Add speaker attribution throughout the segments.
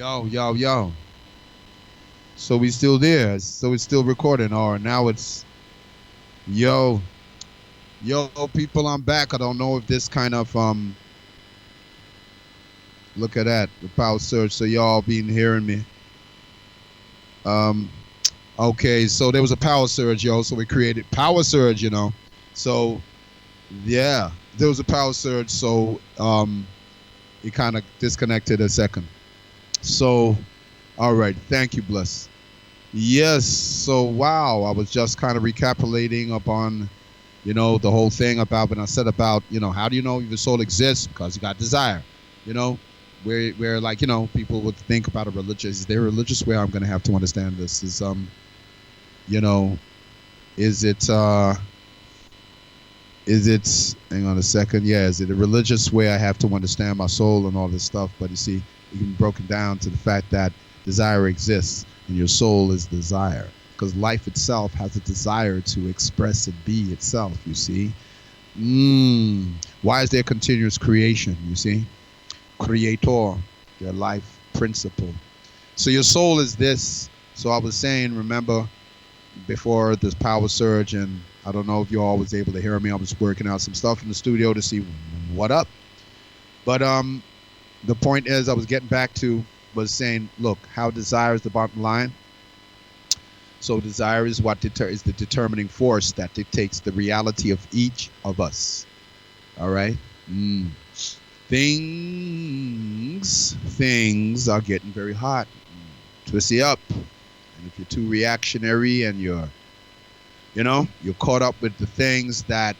Speaker 1: Yo, yo, yo. So we still there. So it's still recording. Or now it's yo, yo, people. I'm back. I don't know if this kind of look at that, the power surge. So y'all been hearing me. Um, okay. So there was a power surge, yo. So we created power surge, So yeah, there was a power surge. So it kind of disconnected a second. So all right. Thank you, Bless. Yes. So wow, I was just kind of recapitulating upon, the whole thing about when I said about, how do you know your soul exists? Because you got desire, you know, where like, people would think about a religious, is there a religious way? I'm going to have to understand this is, you know, is it, hang on a second. Yeah. Is it a religious way? I have to understand my soul and all this stuff. But you see, it can be broken down to the fact that desire exists and your soul is desire, because life itself has a desire to express and be itself, you see. Why is there continuous creation, you see? Creator, your life principle. So your soul is this. So I was saying, remember, before this power surge, and I don't know if you all was able to hear me. I was working out some stuff in the studio to see what up. But the point is, I was getting back to, was saying, look, how desire is the bottom line. So desire is what is the determining force that dictates the reality of each of us. All right. Things are getting very hot, twisty up. And if you're too reactionary and you're caught up with the things that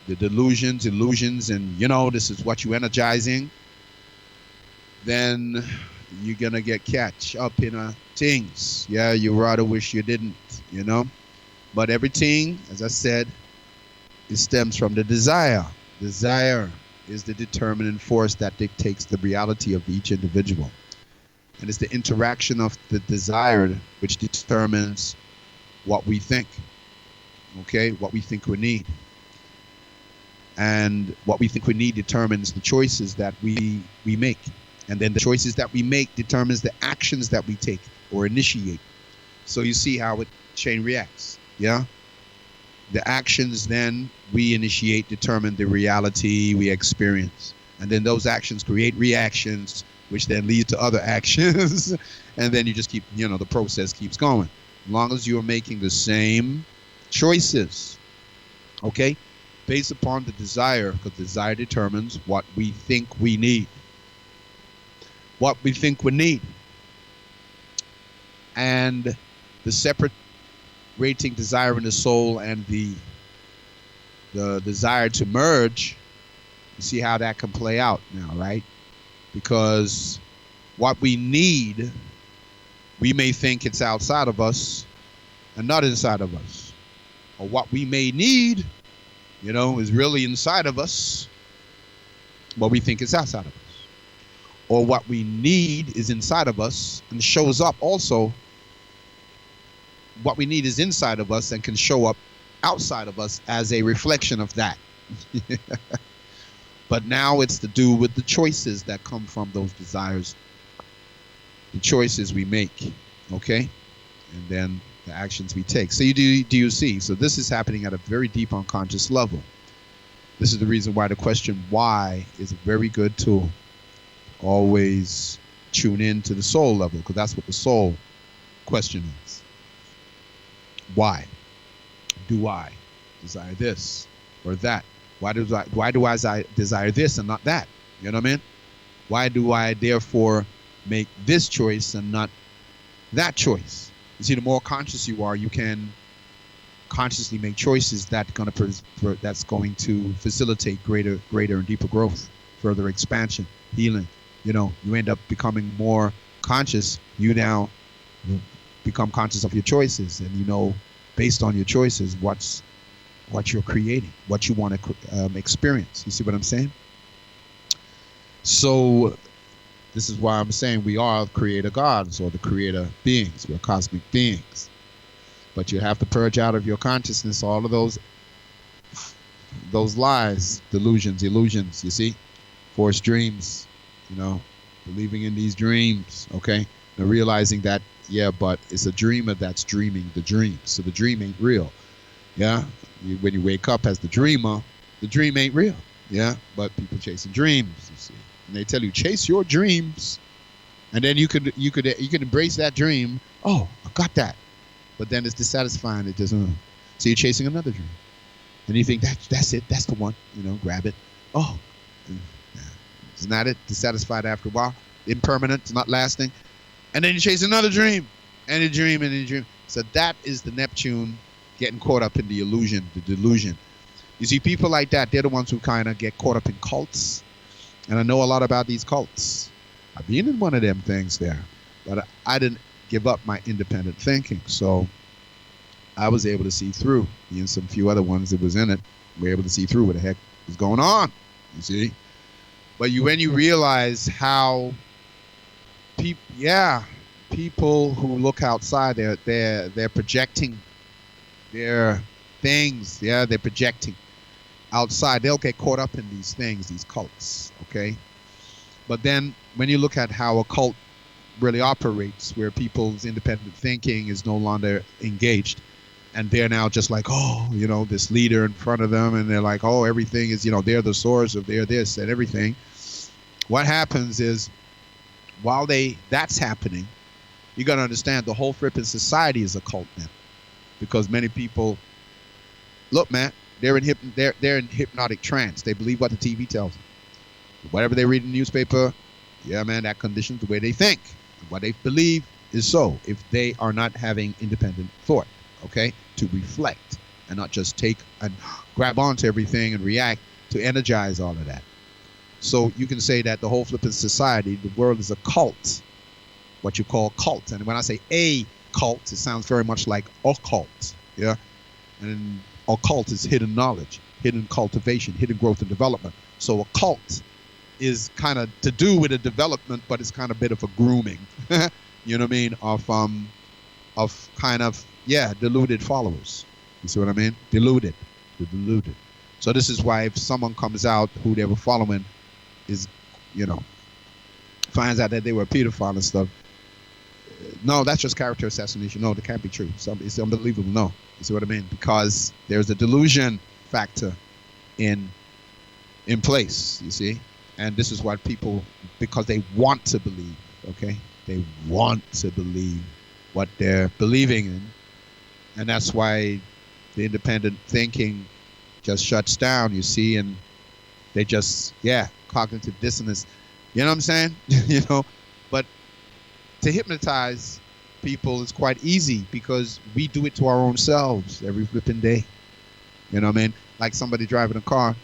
Speaker 1: the delusions, illusions, and this is what you're energizing, then you're gonna get catch up in things. Yeah, you rather wish you didn't, But everything, as I said, it stems from the desire. Desire is the determining force that dictates the reality of each individual. And it's the interaction of the desired which determines what we think. Okay, what we think we need. And what we think we need determines the choices that we make. And then the choices that we make determines the actions that we take or initiate. So you see how it chain reacts, yeah? The actions then we initiate determine the reality we experience. And then those actions create reactions, which then lead to other actions. And then you just keep, the process keeps going. As long as you're making the same choices, okay? Based upon the desire, because desire determines what we think we need. What we think we need. And the separating desire in the soul and the desire to merge, you see how that can play out now, right? Because what we need, we may think it's outside of us and not inside of us. Or what we may need, is really inside of us, but we think it's outside of us. Or what we need is inside of us and shows up also. What we need is inside of us and can show up outside of us as a reflection of that. But now it's to do with the choices that come from those desires, the choices we make, okay? And then the actions we take. So do you see? So this is happening at a very deep unconscious level. This is the reason why the question why is a very good tool. Always tune in to the soul level, because that's what the soul question is. Why do I desire this or that? Why do I desire this and not that? You know what I mean? Why do I therefore make this choice and not that choice? You see, the more conscious you are, you can consciously make choices that's going to facilitate greater and deeper growth, further expansion, healing. You end up becoming more conscious. You now become conscious of your choices, and based on your choices, what you're creating, what you want to experience. You see what I'm saying? So this is why I'm saying we are creator gods or the creator beings. We're cosmic beings. But you have to purge out of your consciousness all of those lies, delusions, illusions, you see? Forced dreams, believing in these dreams, okay? And realizing that, yeah, but it's a dreamer that's dreaming the dream. So the dream ain't real, yeah? When you wake up as the dreamer, the dream ain't real, yeah? But people chasing dreams, you see. And they tell you, chase your dreams. And then you could embrace that dream. Oh, I got that. But then it's dissatisfying. It doesn't. So you're chasing another dream. And you think, that's it. That's the one. Grab it. Oh, isn't that it? Dissatisfied after a while. Impermanent. It's not lasting. And then you chase another dream. And a dream and a dream. So that is the Neptune getting caught up in the illusion, the delusion. You see, people like that, they're the ones who kind of get caught up in cults. And I know a lot about these cults. I've been in one of them things there. But I didn't give up my independent thinking. So I was able to see through. Me and some few other ones that was in it were able to see through what the heck was going on. You see? But when you realize how people who look outside, they're projecting their things. Yeah, they're projecting outside. They'll get caught up in these things, these cults. Okay? But then when you look at how a cult really operates, where people's independent thinking is no longer engaged, and they're now just like, oh, this leader in front of them, and they're like, oh, everything is, they're the source of their this and everything. What happens is, while that's happening, you got to understand the whole flipping society is a cult now, because many people, look, man, they're in hypnotic trance. They believe what the TV tells them. Whatever they read in the newspaper, yeah, man, that conditions the way they think. What they believe is so, if they are not having independent thought, okay, to reflect and not just take and grab onto everything and react to energize all of that. So you can say that the whole flipping society, the world is a cult, what you call cult. And when I say a cult, it sounds very much like occult, yeah? And occult is hidden knowledge, hidden cultivation, hidden growth and development. So a cult is kind of to do with a development, but it's kind of a bit of a grooming, you know what I mean, of kind of, deluded followers. You see what I mean? Deluded. So this is why if someone comes out who they were following is, finds out that they were a pedophile and stuff, no, that's just character assassination. No, that can't be true. It's unbelievable. No. You see what I mean? Because there's a delusion factor in place, you see? And this is why people, because they want to believe, okay? They want to believe what they're believing in. And that's why the independent thinking just shuts down, you see, and they just, cognitive dissonance. You know what I'm saying? But to hypnotize people is quite easy because we do it to our own selves every flipping day. You know what I mean? Like somebody driving a car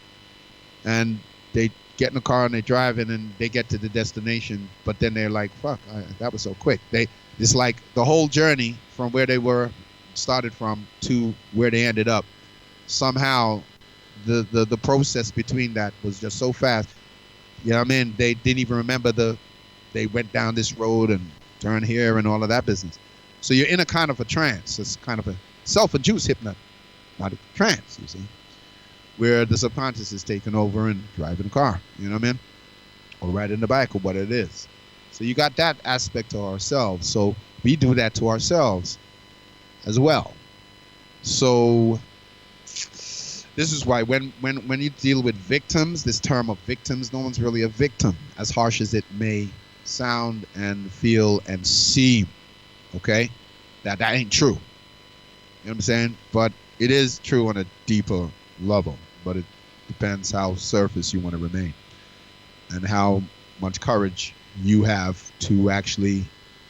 Speaker 1: and they get in the car and they drive in and they get to the destination, but then they're like, fuck, that was so quick. It's like the whole journey from where they started from to where they ended up. Somehow the process between that was just so fast. You know what I mean? They didn't even remember they went down this road and turned here and all of that business. So you're in a kind of a trance. It's kind of a self-induced hypnotic trance, you see, where the subconscious is taking over and driving the car, you know what I mean? Or riding the bike or what it is. So you got that aspect to ourselves. So we do that to ourselves as well. So this is why when you deal with victims, this term of victims, no one's really a victim, as harsh as it may sound and feel and seem, okay? That ain't true. You know what I'm saying? But it is true on a deeper level, but it depends how surface you want to remain and how much courage you have to actually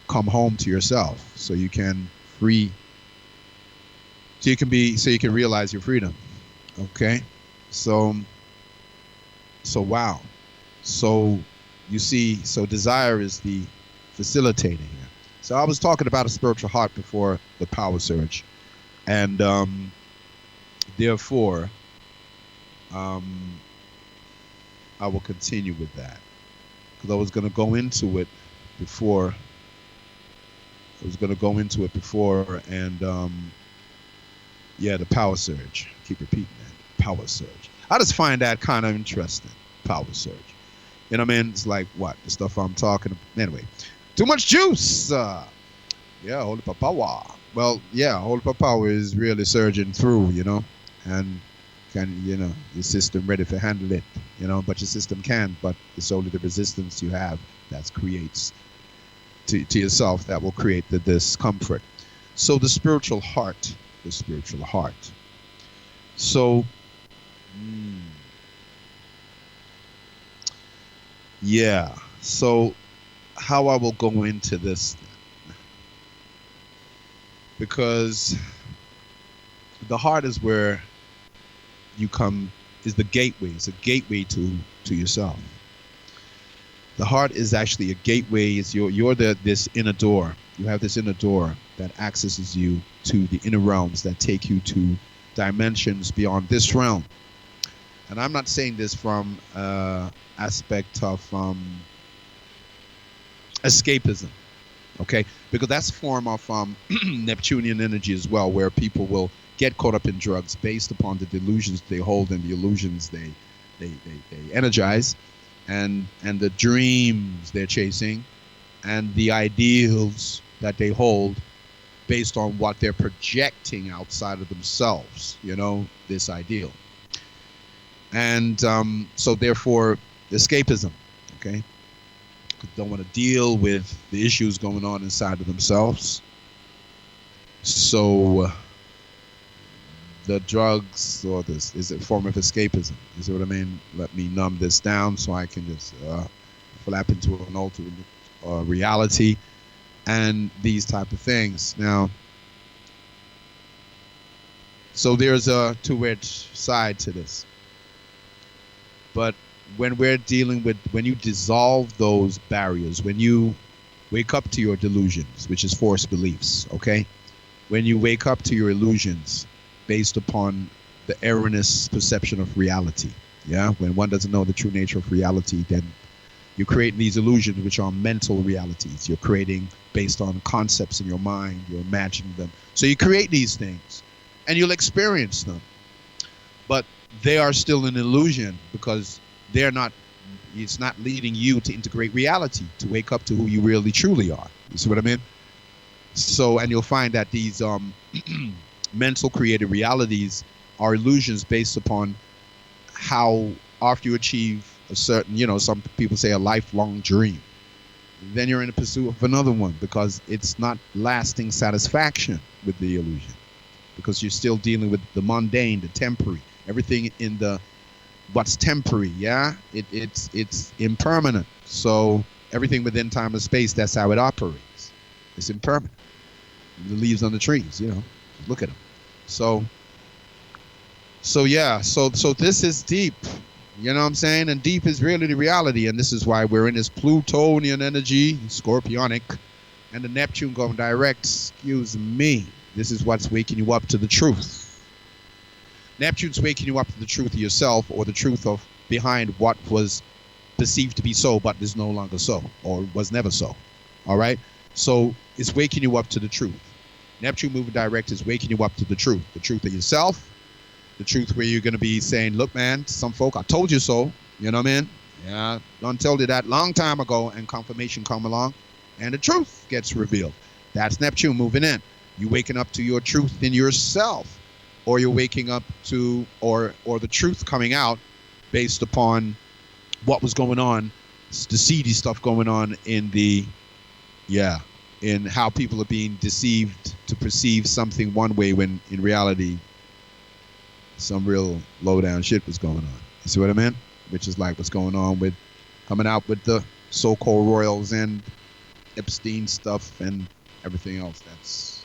Speaker 1: come home to yourself so you can you can realize your freedom. Okay? So wow. So you see, so desire is the facilitating here. So I was talking about a spiritual heart before the power surge. And therefore, I will continue with that. Because I was going to go into it before. And the power surge. Keep repeating that. Power surge. I just find that kind of interesting. Power surge. You You know what I mean? It's like what the stuff I'm talking about. Anyway, too much juice. Yeah, holy papawa. Well, yeah, holy papawa is really surging through, and can your system ready to handle it, but your system can, but it's only the resistance you have that creates to yourself that will create the discomfort. So the spiritual heart. So, yeah. So how I will go into this, because the heart is where you come, is the gateway. It's a gateway to yourself. The heart is actually a gateway. It's you're this inner door. You have this inner door that accesses you to the inner realms that take you to dimensions beyond this realm. And I'm not saying this from aspect of escapism, okay? Because that's a form of Neptunian energy as well, where people will get caught up in drugs based upon the delusions they hold and the illusions they energize, and the dreams they're chasing, and the ideals that they hold based on what they're projecting outside of themselves, this ideal. And so therefore, escapism, okay? Don't want to deal with the issues going on inside of themselves. So the drugs or this is a form of escapism. You see what I mean? Let me numb this down so I can just flap into an alternate reality and these type of things. Now, so there's a two-edged side to this. But when we're dealing with, when you dissolve those barriers, when you wake up to your delusions, which is false beliefs, okay? When you wake up to your illusions based upon the erroneous perception of reality, yeah? When one doesn't know the true nature of reality, then you're creating these illusions, which are mental realities. You're creating based on concepts in your mind. You're imagining them. So you create these things, and you'll experience them. But they are still an illusion because they're not, it's not leading you to integrate reality, to wake up to who you really truly are. You see what I mean? So, and you'll find that these mental created realities are illusions based upon how after you achieve a certain, some people say a lifelong dream, then you're in a pursuit of another one because it's not lasting satisfaction with the illusion, because you're still dealing with the mundane, the temporary, everything in the what's temporary, yeah? It's impermanent. So everything within time and space, that's how it operates. It's impermanent. The leaves on the trees, look at them. So yeah, so this is deep. You know what I'm saying? And deep is really the reality. And this is why we're in this Plutonian energy, Scorpionic, and the Neptune going direct. Excuse me. This is what's waking you up to the truth. Neptune's waking you up to the truth of yourself, or the truth of behind what was perceived to be so, but is no longer so, or was never so. All right? So it's waking you up to the truth. Neptune moving direct is waking you up to the truth of yourself, the truth where you're going to be saying, look, man, some folk, I told you so. You know what I mean? Yeah, done told you that long time ago, and confirmation come along, and the truth gets revealed. That's Neptune moving in. You waking up to your truth in yourself, or you're waking up to, or the truth coming out based upon what was going on, the seedy stuff going on in in how people are being deceived to perceive something one way when in reality some real low down shit was going on. You see what I mean? Which is like what's going on with coming out with the so-called royals and Epstein stuff and everything else that's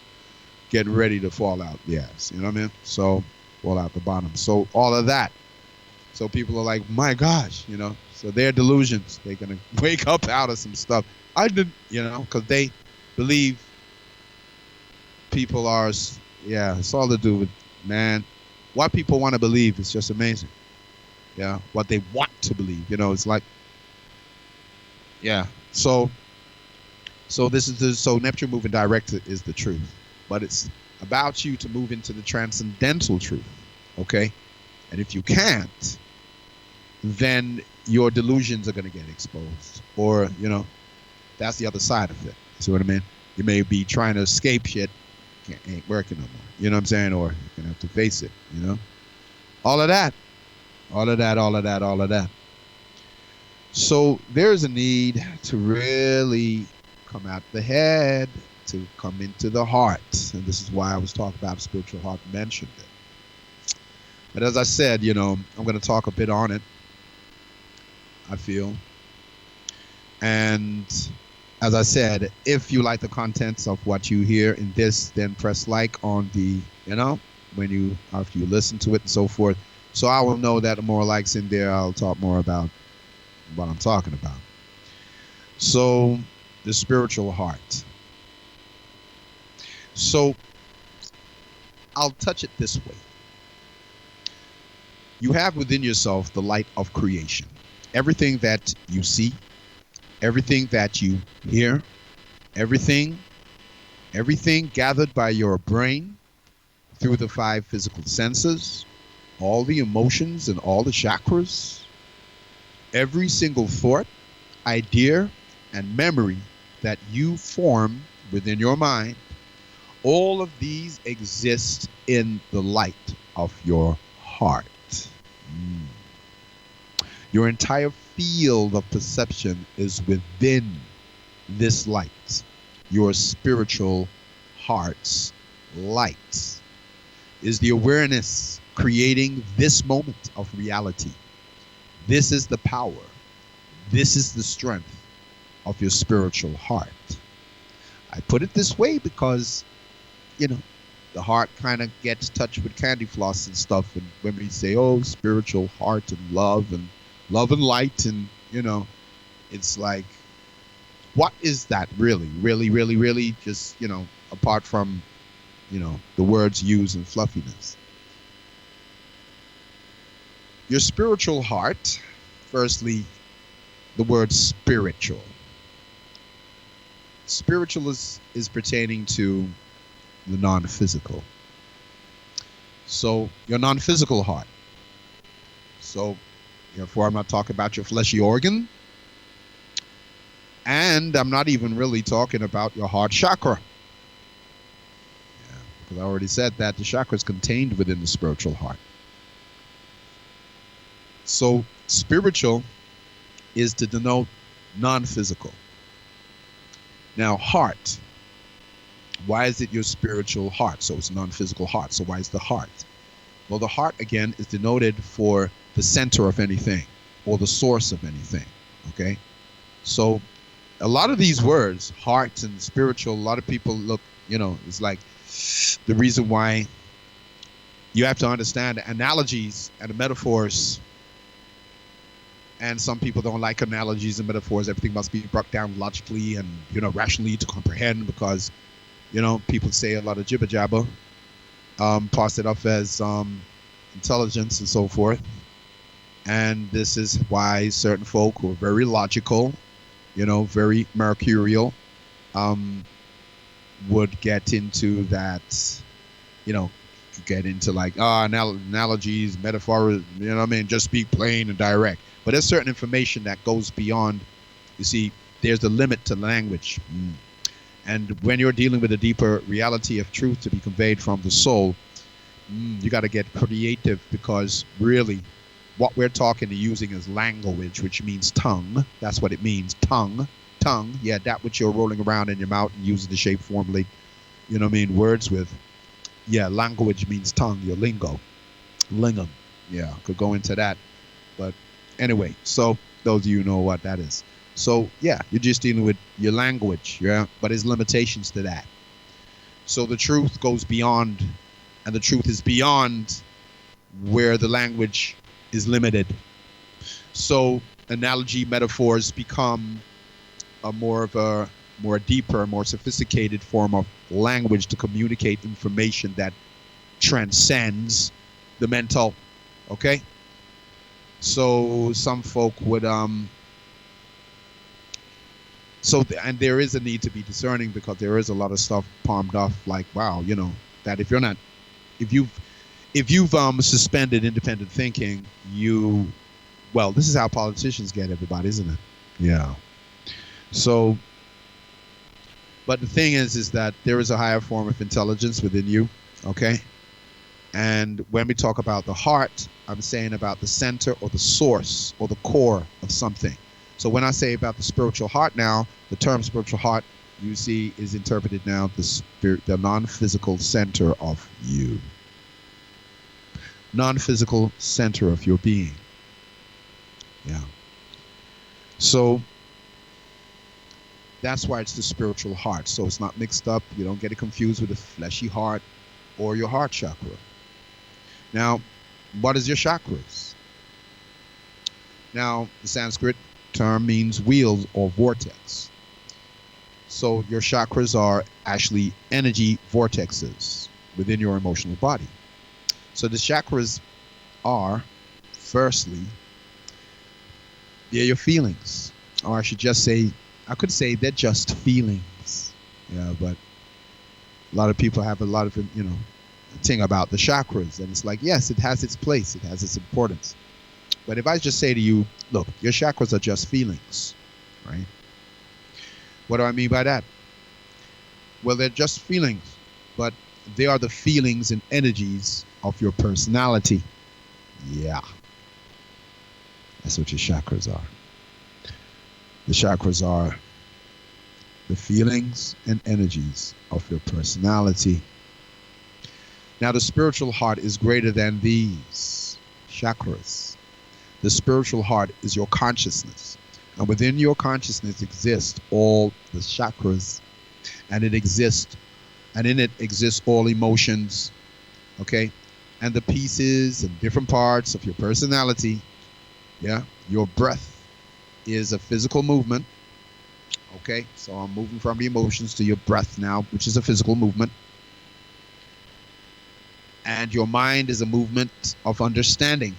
Speaker 1: getting ready to fall out the ass. You know what I mean? So fall out the bottom. So all of that. So people are like, my gosh, so they're delusions. They're going to wake up out of some stuff. I didn't, because they believe people are, it's all to do with, man, what people want to believe is just amazing. Yeah, what they want to believe, it's like, yeah. So this is so Neptune moving direct is the truth, but it's about you to move into the transcendental truth, okay? And if you can't, then your delusions are going to get exposed. Or, that's the other side of it. See what I mean? You may be trying to escape shit, ain't working no more. You know what I'm saying? Or you're going to have to face it, All of that. All of that, all of that, all of that. So there's a need to really come out the head, to come into the heart. And this is why I was talking about spiritual heart, mentioned it. But as I said, I'm going to talk a bit on it, I feel. And as I said, if you like the contents of what you hear in this, then press like on the, after you listen to it and so forth. So I will know that the more likes in there, I'll talk more about what I'm talking about. So the spiritual heart. So I'll touch it this way. You have within yourself the light of creation. Everything that you see, everything that you hear, everything gathered by your brain through the 5 physical senses, all the emotions and all the chakras, every single thought, idea, and memory that you form within your mind, all of these exist in the light of your heart. Your entire field of perception is within this light. Your spiritual heart's light is the awareness creating this moment of reality. This is the power. This is the strength of your spiritual heart. I put it this way because, the heart kind of gets touched with candy floss and stuff. And when we say, spiritual heart and love and light, and, it's like, what is that really? Really, really, really? Just, apart from, the words used and fluffiness. Your spiritual heart, firstly, the word spiritual. Spiritual is pertaining to the non-physical. So your non-physical heart. So therefore I'm not talking about your fleshy organ. And I'm not even really talking about your heart chakra. Because I already said that the chakra is contained within the spiritual heart. So spiritual is to denote non-physical. Now heart. Why is it your spiritual heart? So it's non-physical heart. So why is the heart? Well, the heart, again, is denoted for the center of anything or the source of anything. Okay? So a lot of these words, heart and spiritual, a lot of people look, it's like the reason why you have to understand the analogies and the metaphors. And some people don't like analogies and metaphors. Everything must be brought down logically and, rationally to comprehend because, people say a lot of jibber jabber, pass it off as intelligence and so forth. And this is why certain folk who are very logical, very mercurial, would get into that, get into like, analogies, metaphors, just speak plain and direct. But there's certain information that goes beyond, you see, there's the limit to language. And when you're dealing with a deeper reality of truth to be conveyed from the soul, you got to get creative because really what we're talking and using is language, which means tongue. That's what it means. Tongue. Yeah, that which you're rolling around in your mouth and using the shape formally, words with. Yeah, language means tongue, your lingo. Lingam. Yeah, could go into that. But anyway, so those of you know what that is. So yeah, you're just dealing with your language, yeah, but there's limitations to that. So the truth goes beyond, and the truth is beyond where the language is limited. So analogy metaphors become a more deeper, more sophisticated form of language to communicate information that transcends the mental. Okay? So some folk would and there is a need to be discerning because there is a lot of stuff palmed off like, wow, that if you've suspended independent thinking, you Well, this is how politicians get everybody, isn't it? Yeah. So, but the thing is that there is a higher form of intelligence within you. Okay. And when we talk about the heart, I'm saying about the center or the source or the core of something. So when I say about the spiritual heart now, the term spiritual heart, you see, is interpreted now the spirit, the non-physical center of you. Non-physical center of your being. Yeah. So that's why it's the spiritual heart. So it's not mixed up. You don't get it confused with the fleshy heart or your heart chakra. Now, what is your chakras? Now, the Sanskrit term means wheel or vortex. So your chakras are actually energy vortexes within your emotional body. So the chakras are, firstly, they're your feelings. Or I should just say, I could say they're just feelings. Yeah, but a lot of people have a lot of, thing about the chakras, and it's like, yes, it has its place, it has its importance. But if I just say to you, look, your chakras are just feelings, right? What do I mean by that? Well, they're just feelings, but they are the feelings and energies of your personality. Yeah. That's what your chakras are. The chakras are the feelings and energies of your personality. Now, the spiritual heart is greater than these chakras. The spiritual heart is your consciousness. And within your consciousness exist all the chakras, and in it exists all emotions, okay? And the pieces and different parts of your personality. Yeah, your breath is a physical movement. Okay, so I'm moving from the emotions to your breath now, which is a physical movement. And your mind is a movement of understanding.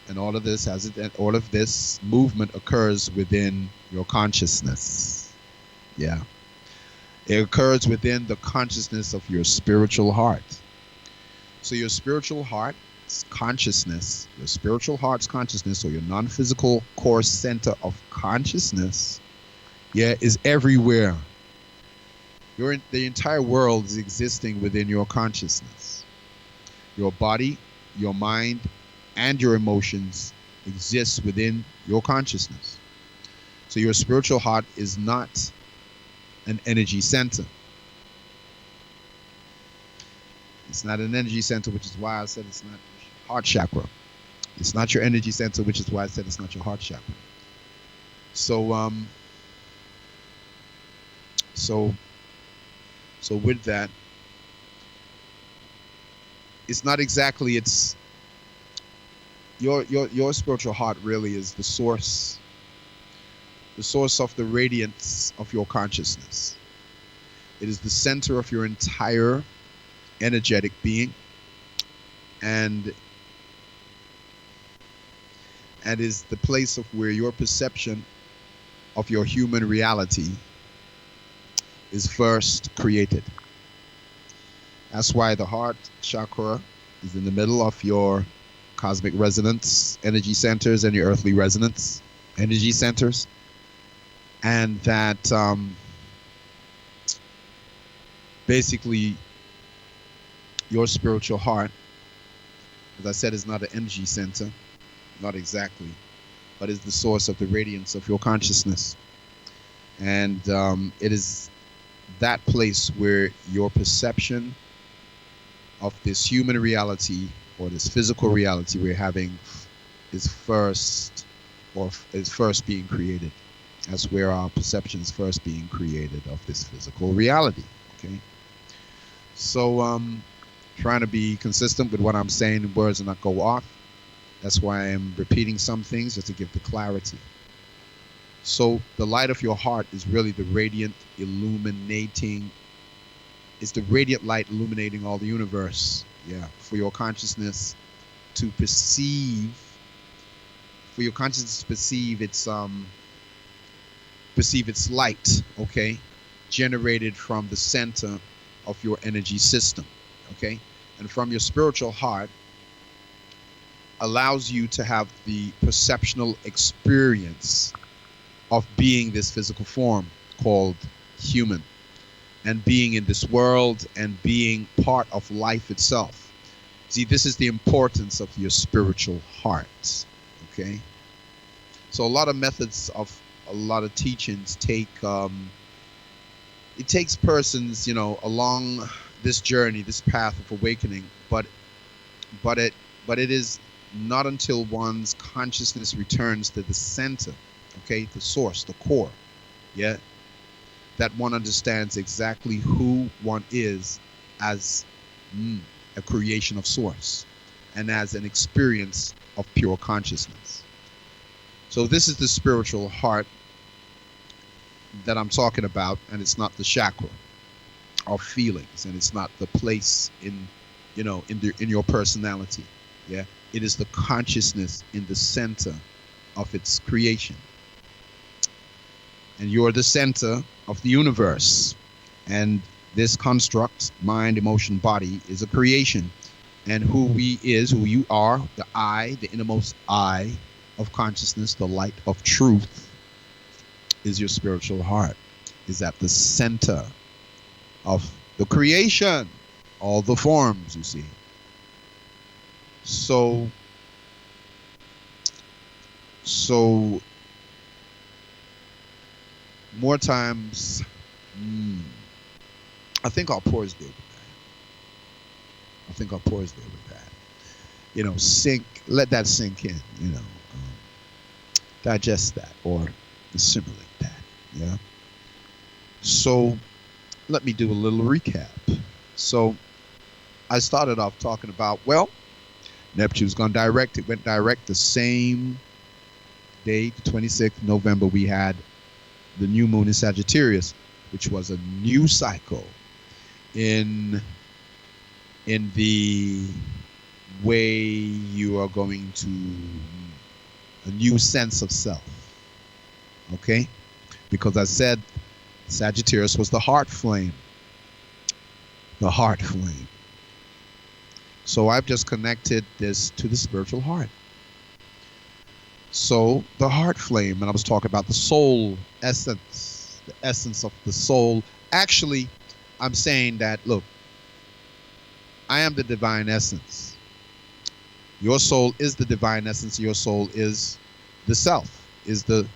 Speaker 1: And all of this movement occurs within your consciousness. Yeah. It occurs within the consciousness of your spiritual heart. So your spiritual heart's consciousness, your spiritual heart's consciousness, or your non-physical core center of consciousness, is everywhere. The entire world is existing within your consciousness. Your body, your mind, and your emotions exist within your consciousness. So your spiritual heart is not an energy center. It's not an energy center, which is why I said it's not your heart chakra. It's not your energy center, which is why I said it's not your heart chakra. So with that, it's not exactly, it's your spiritual heart really is the source of the radiance of your consciousness. It is the center of your entire energetic being, and is the place of where your perception of your human reality is first created. That's why the heart chakra is in the middle of your cosmic resonance energy centers and your earthly resonance energy centers. And that basically your spiritual heart, as I said, is not an energy center, not exactly, but is the source of the radiance of your consciousness. And it is that place where your perception of this human reality or this physical reality we're having is first being created. That's where our perception is first being created of this physical reality. Okay, so trying to be consistent with what I'm saying in words and not go off. That's why I'm repeating some things, just to give the clarity. So the light of your heart is really the radiant illuminating, it's the radiant light illuminating all the universe. Yeah, for your consciousness to perceive, its light, okay, generated from the center of your energy system, okay? And from your spiritual heart, allows you to have the perceptual experience of being this physical form called human, and being in this world and being part of life itself. See, this is the importance of your spiritual heart. Okay? So a lot of methods of a lot of teachings take it takes persons, along this journey, this path of awakening, but it is not until one's consciousness returns to the center, okay, the source, the core, yeah, that one understands exactly who one is as a creation of source and as an experience of pure consciousness. So this is the spiritual heart that I'm talking about, and it's not the chakra of feelings, and it's not the place in your personality. Yeah, it is the consciousness in the center of its creation, and you're the center of the universe. And this construct, mind, emotion, body, is a creation, and who you are, the I, the innermost I of consciousness, the light of truth, is your spiritual heart, is at the center of the creation, all the forms, you see. So more times, I think I'll pause there with that. Let that sink in, digest that or assimilate that, yeah. So let me do a little recap. So I started off talking about, Neptune's gone direct. It went direct the same day, the 26th November, we had the new moon in Sagittarius, which was a new cycle in the way you are going to a new sense of self. Okay? Because I said Sagittarius was the heart flame. The heart flame. So I've just connected this to the spiritual heart. So the heart flame, and I was talking about the soul essence, the essence of the soul. Actually, I'm saying that, look, I am the divine essence. Your soul is the divine essence. Your soul is the self, is the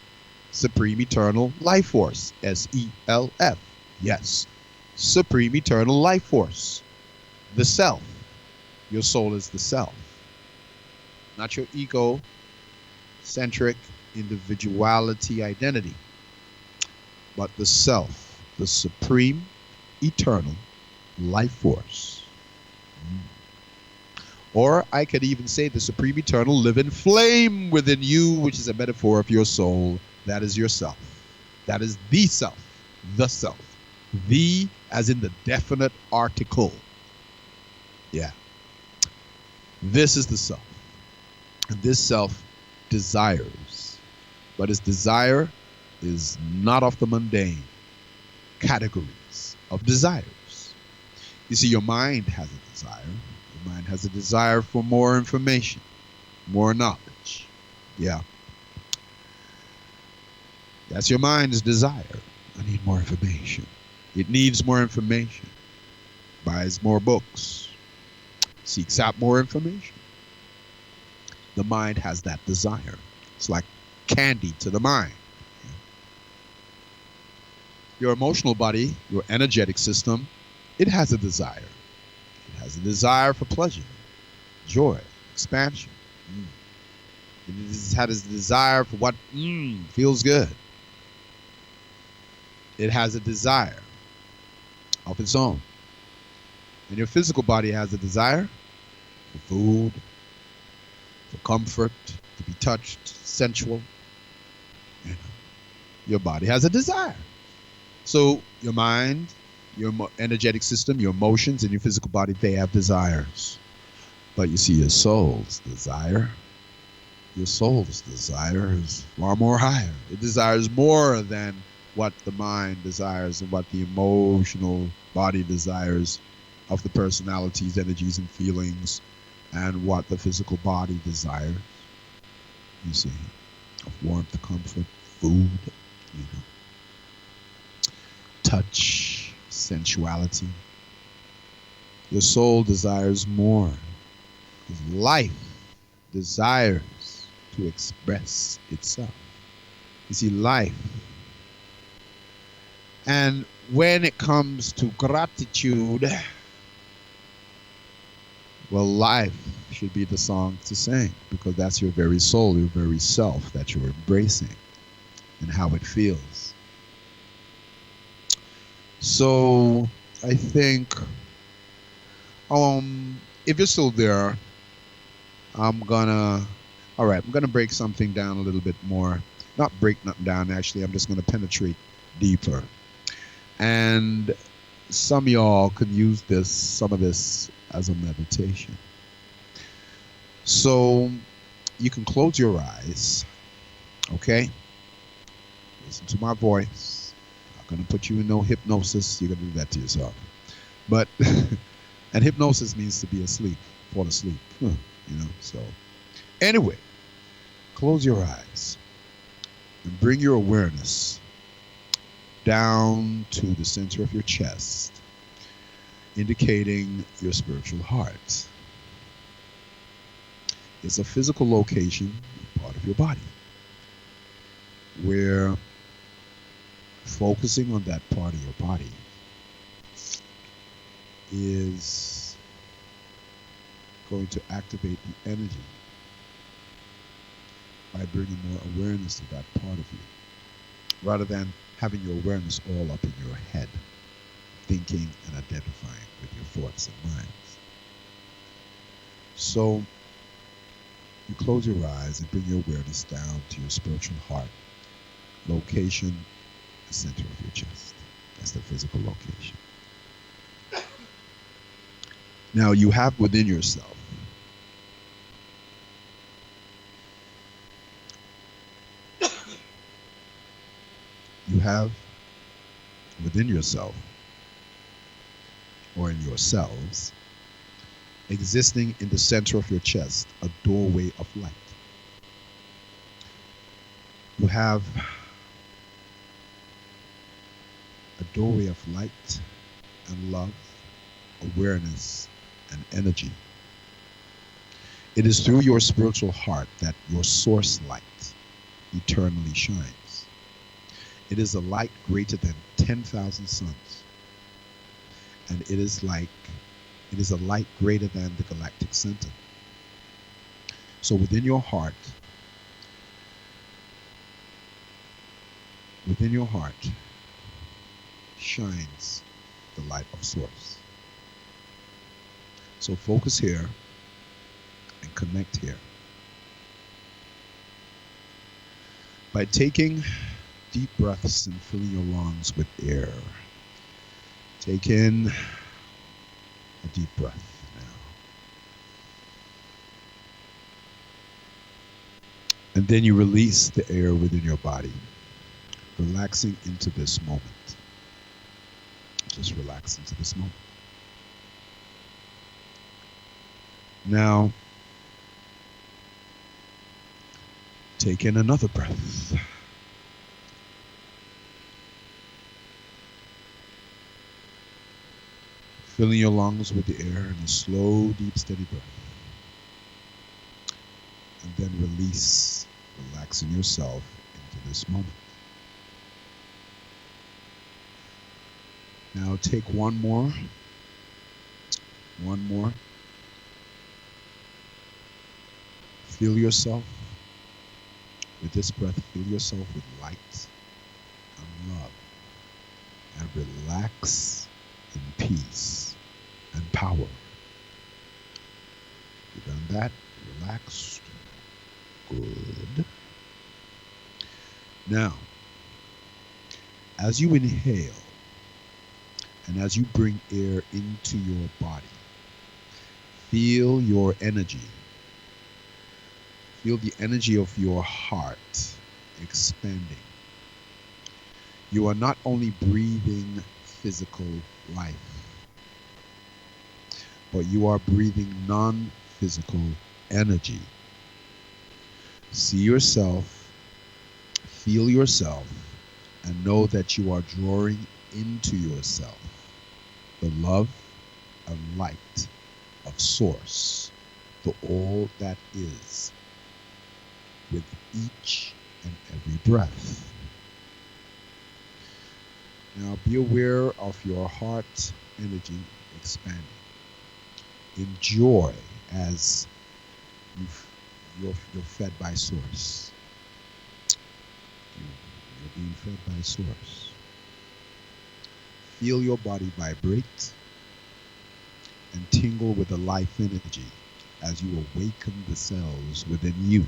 Speaker 1: supreme eternal life force, SELF. Yes, supreme eternal life force, the self. Your soul is the self, not your ego-centric individuality identity, but the self, the supreme eternal life force. Or I could even say the supreme eternal living flame within you, which is a metaphor of your soul. That is yourself. That is the self. The self. The as in the definite article. Yeah. This is the self. And this self desires. But its desire is not of the mundane categories of desires. You see, your mind has a desire. Your mind has a desire for more information, more knowledge. Yeah. That's your mind's desire. I need more information. It needs more information. Buys more books. Seeks out more information. The mind has that desire. It's like candy to the mind. Your emotional body, your energetic system, it has a desire. It has a desire for pleasure, joy, expansion. It has a desire for what feels good. It has a desire of its own. And your physical body has a desire for food, for comfort, to be touched, sensual. Your body has a desire. So your mind, your energetic system, your emotions, and your physical body, they have desires. But you see, your soul's desire is far more higher. It desires more than what the mind desires and what the emotional body desires of the personalities, energies, and feelings and what the physical body desires, you see, of warmth, comfort, food, you know, touch, sensuality. Your soul desires more because life desires to express itself. You see, life. And when it comes to gratitude, well, life should be the song to sing because that's your very soul, your very self that you're embracing and how it feels. So I think if you're still there, I'm gonna break something down a little bit more. Not break nothing down, actually, I'm just gonna penetrate deeper. And some of y'all could use some of this as a meditation. So you can close your eyes, okay? Listen to my voice. I'm not gonna put you in no hypnosis. You're gonna do that to yourself. But and hypnosis means to be asleep, fall asleep. You know, so anyway, close your eyes and bring your awareness down to the center of your chest, indicating your spiritual heart. It's a physical location, part of your body, where focusing on that part of your body is going to activate the energy by bringing more awareness to that part of you, rather than having your awareness all up in your head, thinking and identifying with your thoughts and minds. So you close your eyes and bring your awareness down to your spiritual heart, location, the center of your chest. That's the physical location. Now you have within yourself or in yourselves, existing in the center of your chest, a doorway of light. You have a doorway of light and love, awareness, and energy. It is through your spiritual heart that your source light eternally shines. It is a light greater than 10,000 suns. And it is a light greater than the galactic center. So within your heart shines the light of source. So focus here and connect here. By taking deep breaths and filling your lungs with air. Take in a deep breath now. And then you release the air within your body, relaxing into this moment. Just relax into this moment. Now, take in another breath. Filling your lungs with the air in a slow, deep, steady breath. And then release, relaxing yourself into this moment. Now take one more. Feel yourself with this breath. Feel yourself with light and love, and relax in peace and power. You've done that. Relaxed. Good. Now, as you inhale and as you bring air into your body, feel your energy. Feel the energy of your heart expanding. You are not only breathing physical life, but you are breathing non-physical physical energy. See yourself, feel yourself, and know that you are drawing into yourself the love and light of Source, the all that is, with each and every breath. Now be aware of your heart energy expanding. Enjoy as you're fed by Source. You're being fed by Source. Feel your body vibrate and tingle with the life energy as you awaken the cells within you.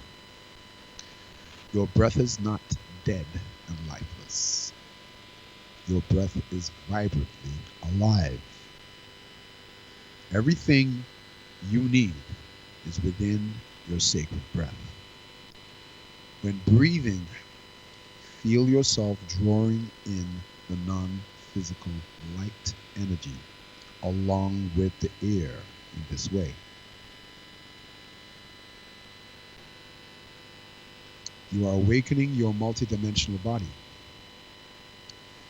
Speaker 1: Your breath is not dead and lifeless. Your breath is vibrantly alive. Everything you need is within your sacred breath. When breathing, feel yourself drawing in the non-physical light energy along with the air in this way. You are awakening your multidimensional body.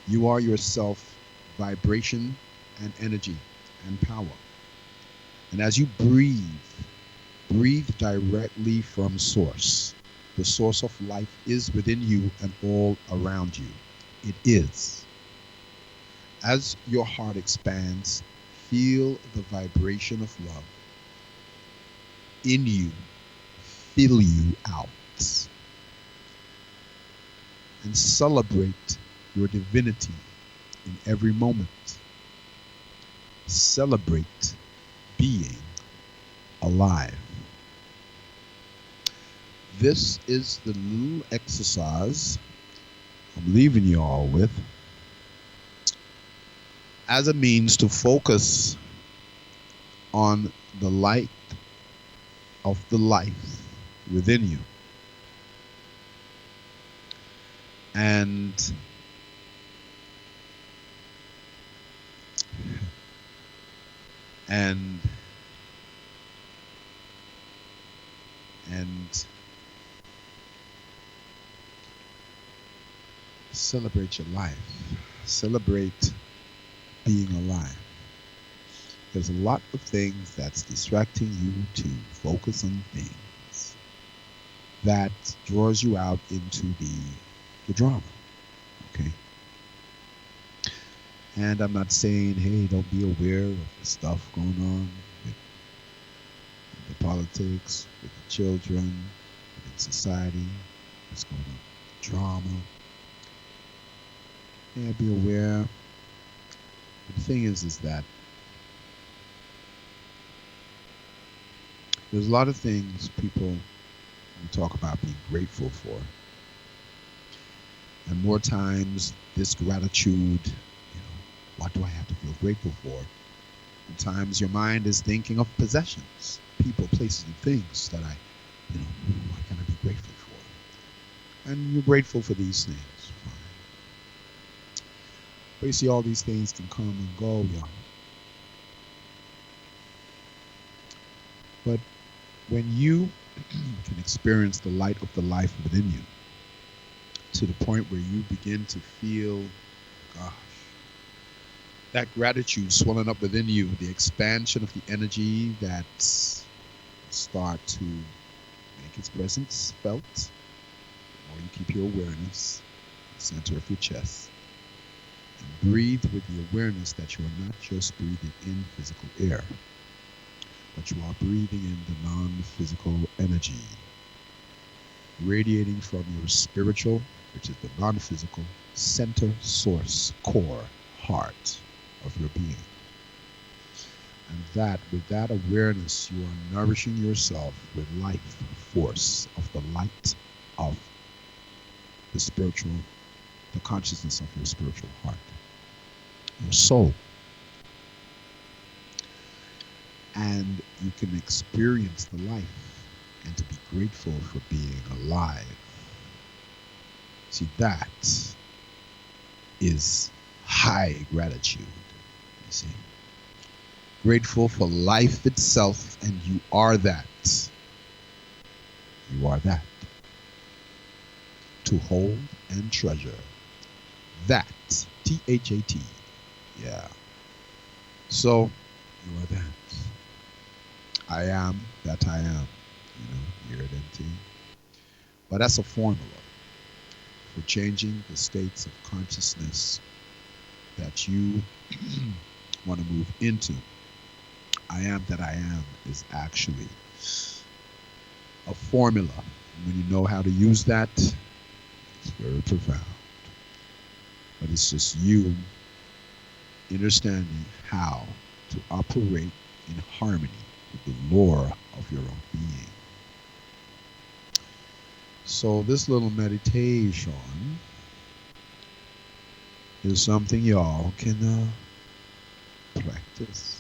Speaker 1: You are yourself vibration and energy and power. And as you breathe, breathe directly from Source. The source of life is within you and all around you. It is. As your heart expands, feel the vibration of love in you, fill you out, and celebrate your divinity in every moment. Celebrate being alive. This is the little exercise I'm leaving you all with as a means to focus on the light of the life within you. And celebrate your life. Celebrate being alive. There's a lot of things that's distracting you to focus on things that draws you out into the drama. Okay? And I'm not saying, hey, don't be aware of the stuff going on with the politics, with the children, with society, what's going on, drama. Yeah, be aware. But the thing is that there's a lot of things people talk about being grateful for. And more times, this gratitude, what do I have to feel grateful for? Sometimes your mind is thinking of possessions, people, places, and things that what can I be grateful for? And you're grateful for these things. Fine. But you see, all these things can come and go, young. But when you can experience the light of the life within you, to the point where you begin to feel, gosh, that gratitude swelling up within you, the expansion of the energy that start to make its presence felt, or you keep your awareness in the center of your chest, and breathe with the awareness that you are not just breathing in physical air, but you are breathing in the non-physical energy, radiating from your spiritual, which is the non-physical, center, source, core, heart of your being. And that, with that awareness, you are nourishing yourself with life force of the light of the spiritual, the consciousness of your spiritual heart, your soul. And you can experience the life and to be grateful for being alive. See, that is high gratitude, you see. Grateful for life itself, and you are that. You are that. To hold and treasure. That. T-H-A-T. Yeah. So, you are that. I am that I am. You know, hear it empty. But that's a formula for changing the states of consciousness that you want to move into. I am that I am is actually a formula. When you know how to use that, it's very profound. But it's just you understanding how to operate in harmony with the lore of your own being. So this little meditation is something y'all can practice.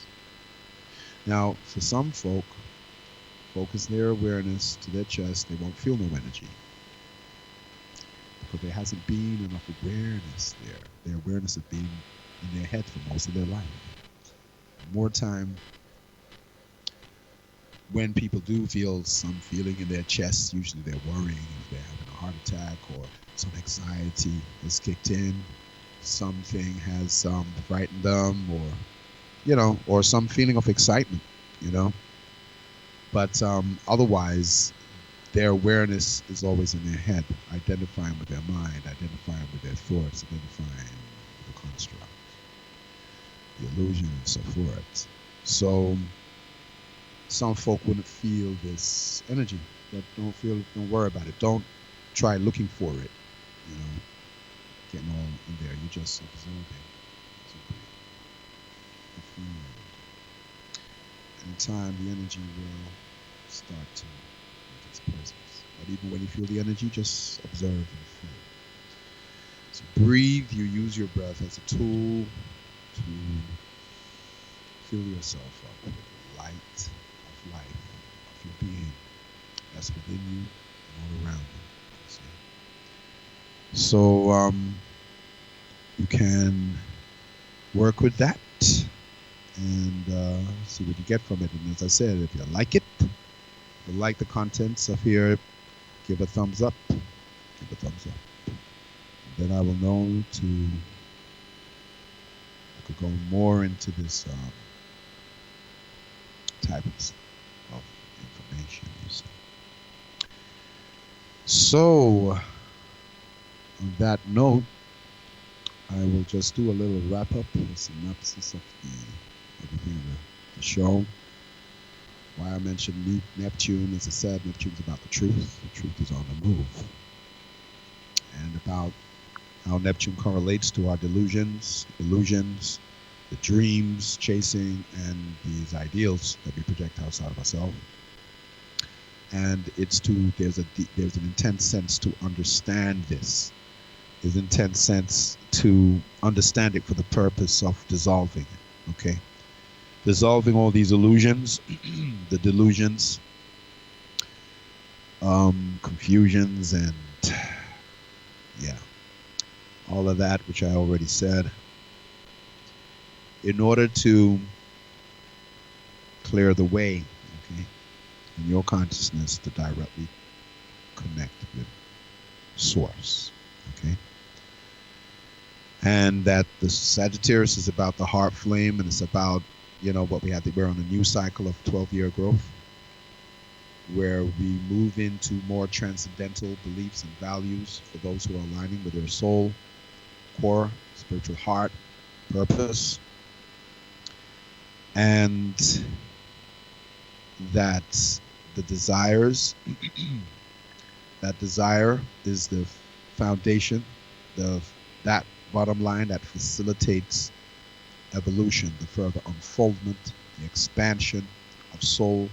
Speaker 1: Now, for some folk, focus their awareness to their chest, they won't feel no energy. Because there hasn't been enough awareness there. Their awareness has been in their head for most of their life. More time, when people do feel some feeling in their chest, usually they're worrying, if they're having a heart attack or some anxiety has kicked in, something has frightened them, or or some feeling of excitement, But otherwise, their awareness is always in their head, identifying with their mind, identifying with their thoughts, identifying with the construct, the illusion, and so forth. So some folk wouldn't feel this energy, but don't worry about it. Don't try looking for it, getting all in there. You're just observing. In time, the energy will start to make its presence. But even when you feel the energy, just observe and feel. So breathe. You use your breath as a tool to fill yourself up with the light of life, of your being that's within you and all around you. So you can work with that and see what you get from it. And as I said, if you like it, if you like the contents of here, give a thumbs up. Give a thumbs up. And then I will know I could go more into this type of information. So, on that note, I will just do a little wrap-up, a synopsis of everything in the show. Why I mentioned Neptune, as I said, Neptune's about the truth. The truth is on the move. And about how Neptune correlates to our delusions, illusions, the dreams, chasing, and these ideals that we project outside of ourselves. And there's an intense sense to understand this. There's an intense sense to understand it for the purpose of dissolving it, okay? Dissolving all these illusions, the delusions, confusions, and all of that, which I already said, in order to clear the way, okay, in your consciousness to directly connect with Source, okay? And that the Sagittarius is about the heart flame, and it's about, what we're on a new cycle of 12-year growth, where we move into more transcendental beliefs and values for those who are aligning with their soul, core, spiritual heart, purpose. And that the desires, that desire is the foundation, that bottom line that facilitates evolution, the further unfoldment, the expansion of soul,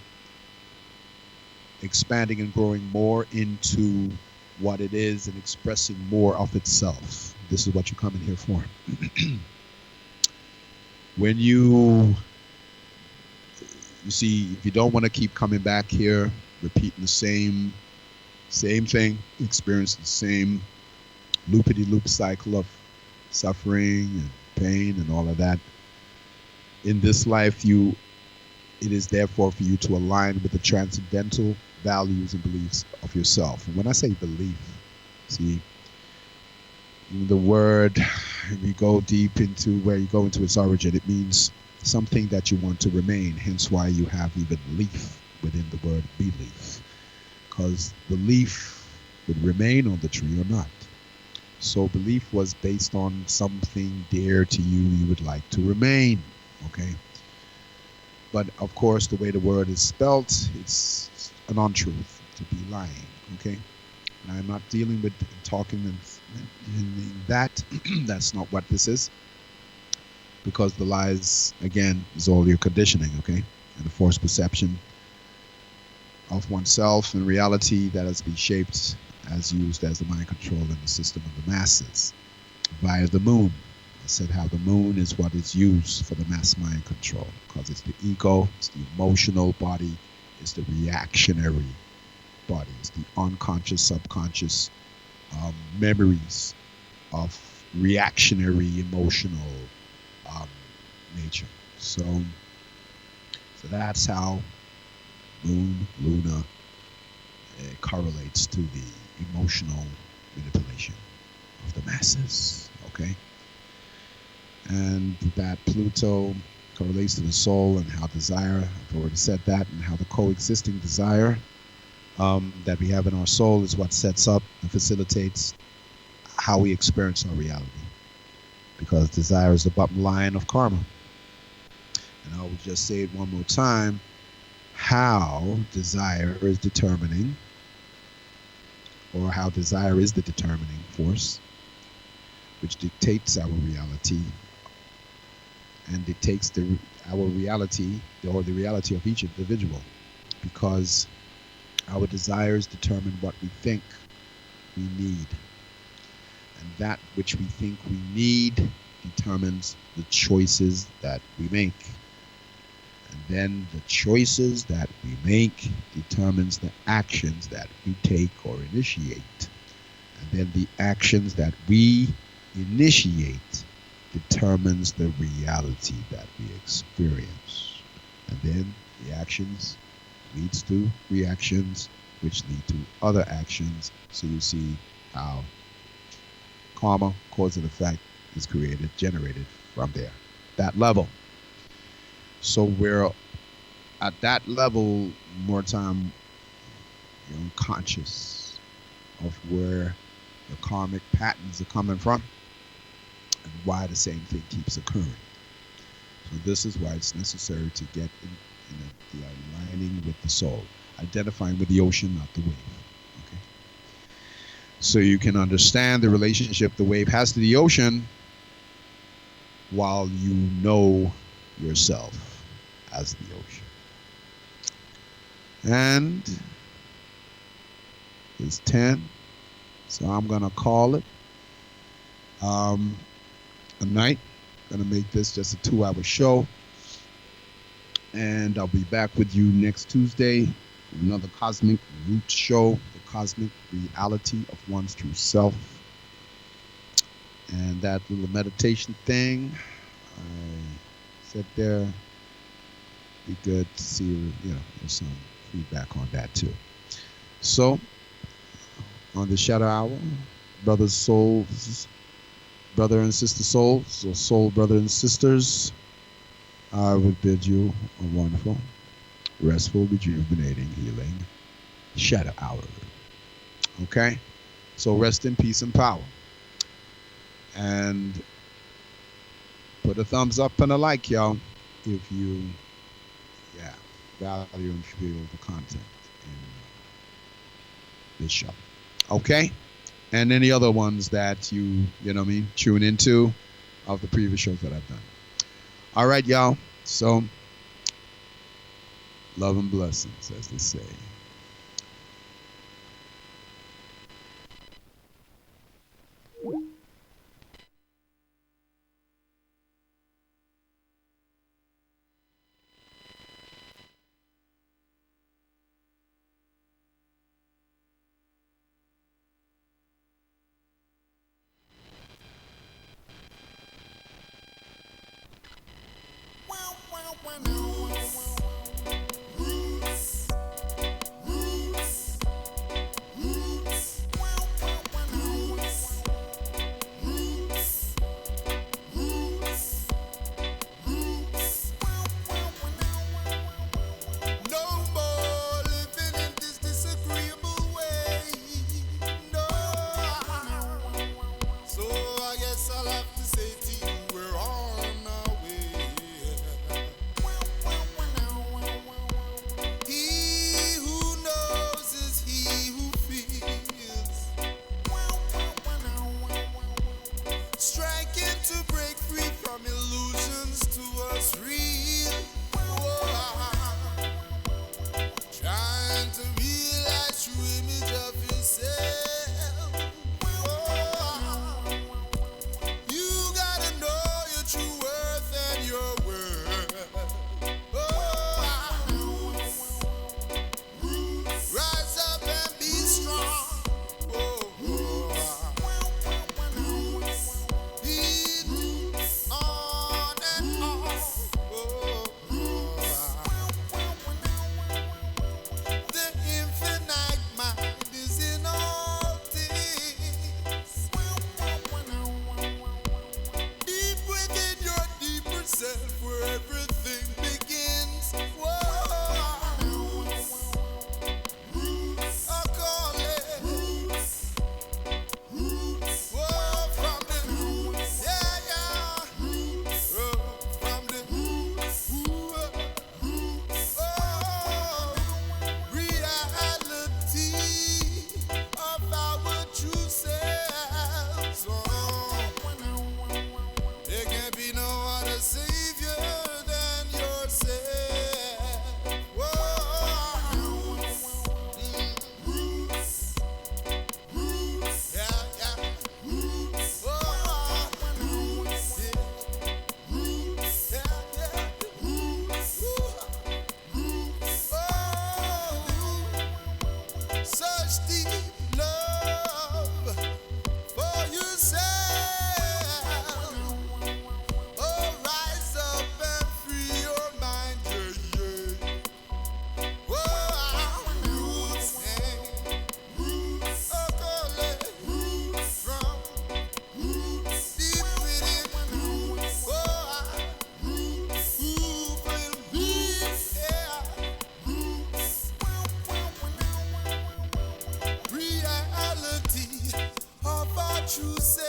Speaker 1: expanding and growing more into what it is and expressing more of itself. This is what you're coming here for. When you see, if you don't want to keep coming back here, repeating the same thing, experiencing the same loopity-loop cycle of suffering and pain and all of that, In this life, you it is therefore for you to align with the transcendental values and beliefs of yourself. And when I say belief, see, the word, we go deep into where you go into its origin, it means something that you want to remain, hence why you have even leaf within the word belief, because the leaf would remain on the tree or not. So belief was based on something dear to you you would like to remain. Okay. But of course, the way the word is spelt, it's an untruth, to be lying. Okay. And I'm not dealing with talking in that. That's not what this is. Because the lies, again, is all your conditioning. Okay. And the false perception of oneself and reality that has been shaped as used as the mind control in the system of the masses via the moon. I said how the moon is what is used for the mass mind control, because it's the ego, it's the emotional body, it's the reactionary body, it's the unconscious, subconscious memories of reactionary emotional um, nature. So that's how moon, Luna, correlates to the emotional manipulation of the masses. Okay. And that Pluto correlates to the soul and how desire, I've already said that, and how the coexisting desire that we have in our soul is what sets up and facilitates how we experience our reality. Because desire is the bottom line of karma. And I will just say it one more time, how desire is determining, or how desire is the determining force, which dictates our reality and dictates our reality, or the reality of each individual, because our desires determine what we think we need, and that which we think we need determines the choices that we make, and then the choices that we make determines the actions that we take or initiate, and then the actions that we initiate determines the reality that we experience, and then the actions leads to reactions, which lead to other actions. So you see how karma, cause and effect, is created, generated from there, that level. So we're at that level more time, you're unconscious of where the karmic patterns are coming from and why the same thing keeps occurring. So this is why it's necessary to get in the aligning with the soul, identifying with the ocean, not the wave. Okay. So you can understand the relationship the wave has to the ocean while you know yourself as the ocean. And it's 10, so I'm gonna call it a night. Gonna make this just a 2-hour show, and I'll be back with you next Tuesday with another Cosmic Root show, the cosmic reality of one's true self. And that little meditation thing I said there, be good to see, there's some feedback on that too. So on the Shadow Hour, brothers, souls, brother and sister souls, or soul brother and sisters, I would bid you a wonderful, restful, rejuvenating, healing Shadow Hour. Okay? So rest in peace and power. And put a thumbs up and a like, y'all, if you value and feel the content in this show. Okay? And any other ones that you know what I mean, tune into of the previous shows that I've done. All right, y'all. So, love and blessings, as they say.
Speaker 2: Striking to break free from illusions to us real. Whoa. Trying to realize true image of yourself. Whoa. You gotta know your true worth and your worth. Oh. Rise up and be strong. Oh. Where everything begins. Whoa. I call it. Whoa, from the yeah, yeah. From the reality of our true selves. Oh, there can't be no other savior than yourself. Whoa. Yeah, yeah. Whoa. Yeah, yeah. Oh. Such deep love for yourself. Oh, rise up and free your mind, yeah, yeah. Whoa, roots hang. Oh, call it from deep within. Whoa, will be, yeah. Reality of our true self.